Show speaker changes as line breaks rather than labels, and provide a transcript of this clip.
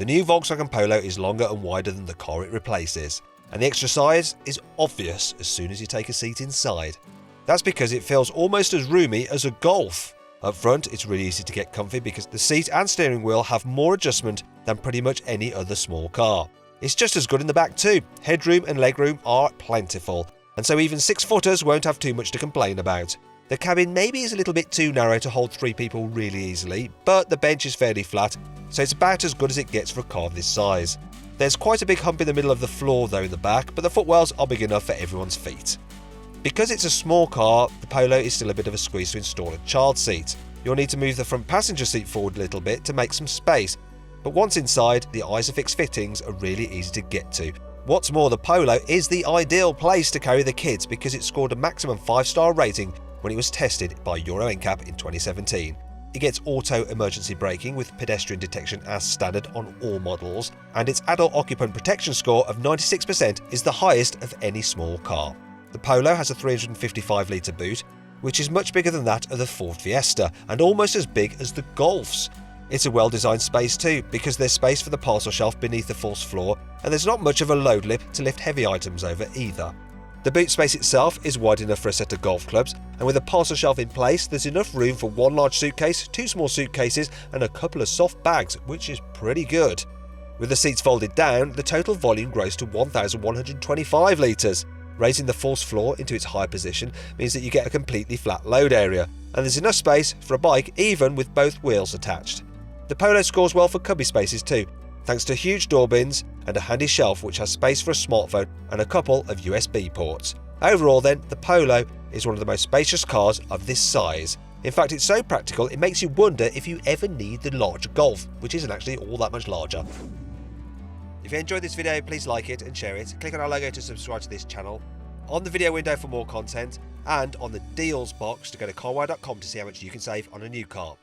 The new Volkswagen Polo is longer and wider than the car it replaces, and the extra size is obvious as soon as you take a seat inside. That's because it feels almost as roomy as a Golf. Up front, it's really easy to get comfy because the seat and steering wheel have more adjustment than pretty much any other small car. It's just as good in the back too. Headroom and legroom are plentiful, and so even 6-footers won't have too much to complain about. The cabin maybe is a little bit too narrow to hold 3 people really easily, but the bench is fairly flat, so it's about as good as it gets for a car this size. There's quite a big hump in the middle of the floor though in the back, but the footwells are big enough for everyone's feet. Because it's a small car, the Polo is still a bit of a squeeze to install a child seat. You'll need to move the front passenger seat forward a little bit to make some space, but once inside, the Isofix fittings are really easy to get to. What's more, the Polo is the ideal place to carry the kids because it scored a maximum 5-star rating when it was tested by Euro NCAP in 2017. It gets auto emergency braking with pedestrian detection as standard on all models, and its adult occupant protection score of 96% is the highest of any small car. The Polo has a 355-litre boot, which is much bigger than that of the Ford Fiesta and almost as big as the Golf's. It's a well-designed space too, because there's space for the parcel shelf beneath the false floor, and there's not much of a load lip to lift heavy items over either. The boot space itself is wide enough for a set of golf clubs, and with a parcel shelf in place, there's enough room for 1 large suitcase, 2 small suitcases, and a couple of soft bags, which is pretty good. With the seats folded down, the total volume grows to 1,125 litres. Raising the false floor into its high position means that you get a completely flat load area, and there's enough space for a bike even with both wheels attached. The Polo scores well for cubby spaces too, thanks to huge door bins and a handy shelf which has space for a smartphone and a couple of USB ports. Overall then, the Polo is one of the most spacious cars of this size. In fact, it's so practical it makes you wonder if you ever need the larger Golf, which isn't actually all that much larger. If you enjoyed this video, please like it and share it. Click on our logo to subscribe to this channel, on the video window for more content, and on the deals box to go to carwow.com to see how much you can save on a new car.